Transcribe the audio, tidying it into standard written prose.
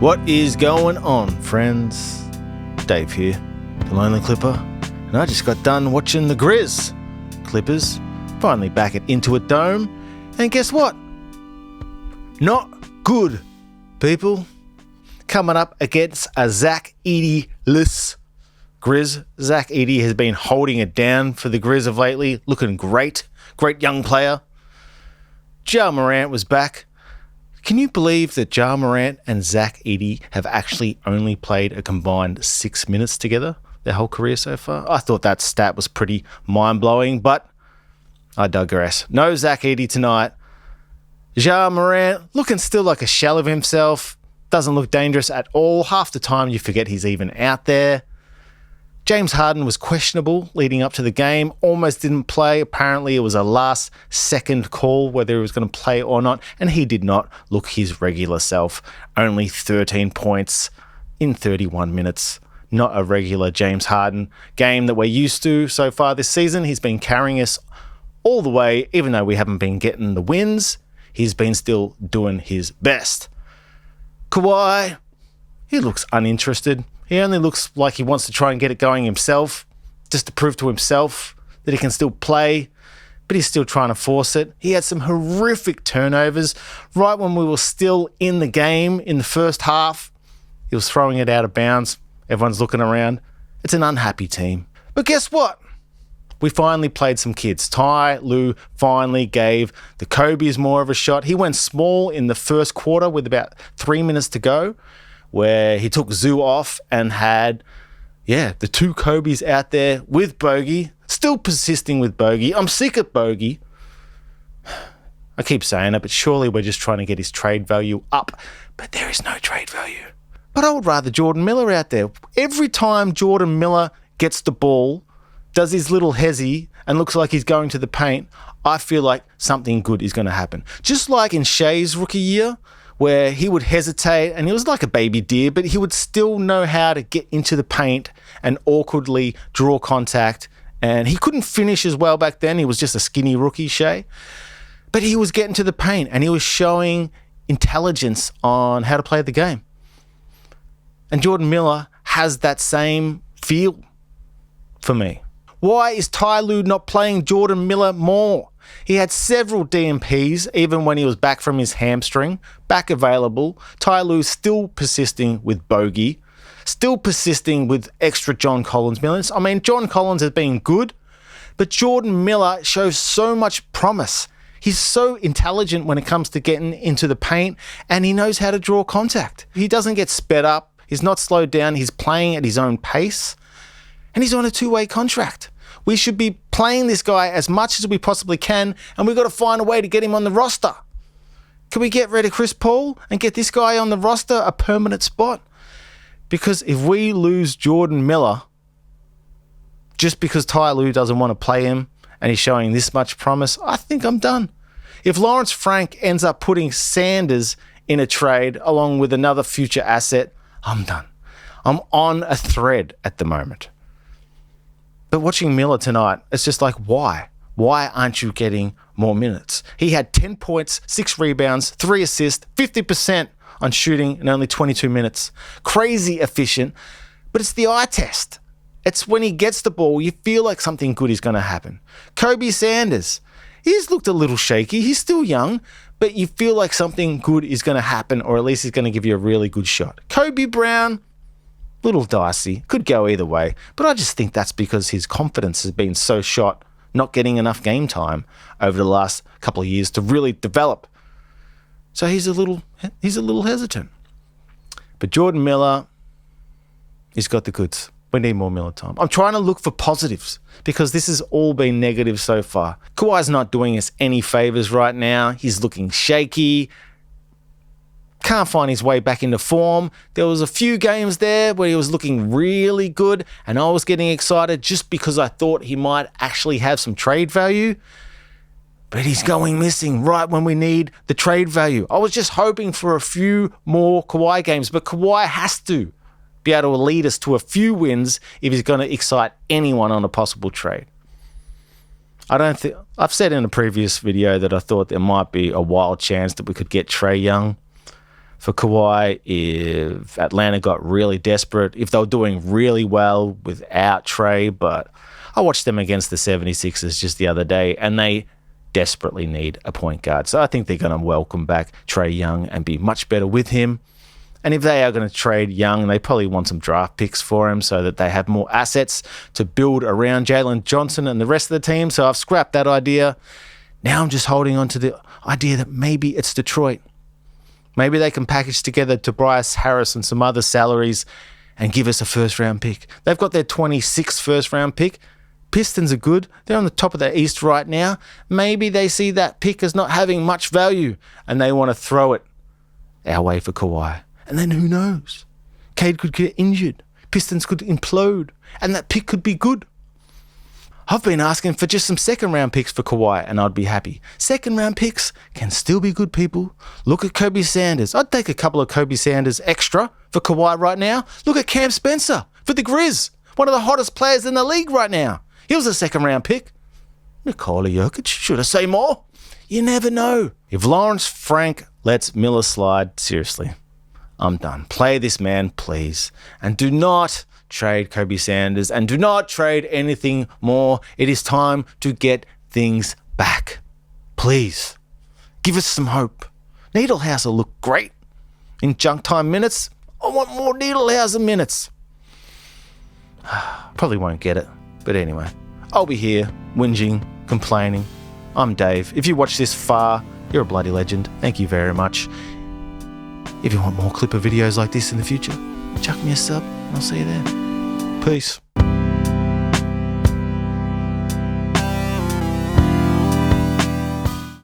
What is going on, friends? Dave here, the Lonely Clipper, and I just got done watching the Clippers finally back at Intuit Dome, and guess what? Not good, people. Coming up against a Zach Edey-less Grizz. Zach Edey has been holding it down for the Grizz of lately, looking great. Great young player. Ja Morant was back. Can you believe that Ja Morant and Zach Edey have actually only played a combined 6 minutes together their whole career so far? I thought that stat was pretty mind-blowing, but I digress. No Zach Edey tonight. Ja Morant looking still like a shell of himself. Doesn't look dangerous at all. Half the time you forget he's even out there. James Harden was questionable leading up to the game, almost didn't play. Apparently it was a last-second call whether he was going to play or not, and he did not look his regular self. Only 13 points in 31 minutes. Not a regular James Harden game that we're used to so far this season. He's been carrying us all the way, even though we haven't been getting the wins. He's been still doing his best. Kawhi, he looks uninterested. He only looks like he wants to try and get it going himself, just to prove to himself that he can still play, but he's still trying to force it. He had some horrific turnovers right when we were still in the game in the first half. He was throwing it out of bounds. Everyone's looking around. It's an unhappy team. But guess what? We finally played some kids. Lue finally gave the Kobe's more of a shot. He went small in the first quarter with about 3 minutes to go, where he took Zoo off and had, the two Kobe's out there with Bogey, still persisting with Bogey. I'm sick of Bogey. I keep saying it, but surely we're just trying to get his trade value up. But there is no trade value. But I would rather Jordan Miller out there. Every time Jordan Miller gets the ball, does his little hezzy and looks like he's going to the paint, I feel like something good is going to happen. Just like in Shea's rookie year, where he would hesitate and he was like a baby deer, but he would still know how to get into the paint and awkwardly draw contact. And he couldn't finish as well back then. He was just a skinny rookie, Shea. But he was getting to the paint and he was showing intelligence on how to play the game. And Jordan Miller has that same feel for me. Why is Lue not playing Jordan Miller more? He had several DNPs, even when he was back from his hamstring, back available. Lue still persisting with Bogey, still persisting with extra John Collins minutes. I mean, John Collins has been good, but Jordan Miller shows so much promise. He's so intelligent when it comes to getting into the paint, and he knows how to draw contact. He doesn't get sped up. He's not slowed down. He's playing at his own pace, and he's on a two-way contract. We should be playing this guy as much as we possibly can, and we've got to find a way to get him on the roster. Can we get rid of Chris Paul and get this guy on the roster a permanent spot? Because if we lose Jordan Miller just because Lue doesn't want to play him and he's showing this much promise, I think I'm done. If Lawrence Frank ends up putting Sanders in a trade along with another future asset, I'm done. I'm on a thread at the moment. But watching Miller tonight, it's just like, why? Why aren't you getting more minutes? He had 10 points, 6 rebounds, 3 assists, 50% on shooting in only 22 minutes. Crazy efficient, but it's the eye test. It's when he gets the ball, you feel like something good is going to happen. Kobe Sanders, he's looked a little shaky. He's still young, but you feel like something good is going to happen, or at least he's going to give you a really good shot. Kobe Brown, little dicey, could go either way, but I just think that's because his confidence has been so shot, not getting enough game time over the last couple of years to really develop. So he's a little hesitant. But Jordan Miller, he's got the goods. We need more Miller time. I'm trying to look for positives because this has all been negative so far. Kawhi's not doing us any favors right now. He's looking shaky. Can't find his way back into form. There was a few games there where he was looking really good and I was getting excited just because I thought he might actually have some trade value. But he's going missing right when we need the trade value. I was just hoping for a few more Kawhi games, but Kawhi has to be able to lead us to a few wins if he's going to excite anyone on a possible trade. I've said in a previous video that I thought there might be a wild chance that we could get Trae Young for Kawhi if Atlanta got really desperate, if they were doing really well without Trey. But I watched them against the 76ers just the other day, and they desperately need a point guard. So I think they're going to welcome back Trey Young and be much better with him. And if they are going to trade Young, they probably want some draft picks for him so that they have more assets to build around Jalen Johnson and the rest of the team. So I've scrapped that idea. Now I'm just holding on to the idea that maybe it's Detroit. Maybe they can package together Tobias Harris and some other salaries and give us a first-round pick. They've got their 26th first-round pick. Pistons are good. They're on the top of the East right now. Maybe they see that pick as not having much value and they want to throw it our way for Kawhi. And then who knows? Cade could get injured. Pistons could implode. And that pick could be good. I've been asking for just some second-round picks for Kawhi, and I'd be happy. Second-round picks can still be good, people. Look at Kobe Sanders. I'd take a couple of Kobe Sanders extra for Kawhi right now. Look at Cam Spencer for the Grizz. One of the hottest players in the league right now. He was a second-round pick. Nikola Jokic, should I say more? You never know. If Lawrence Frank lets Miller slide, seriously, I'm done. Play this man, please. And do not trade Kobe Sanders and do not trade anything more. It is time to get things back. Please, give us some hope. Needlehouse will look great. In junk time minutes, I want more Needlehouse minutes. Probably won't get it. But anyway, I'll be here, whinging, complaining. I'm Dave. If you watch this far, you're a bloody legend. Thank you very much. If you want more Clipper videos like this in the future, chuck me a sub and I'll see you there. Peace.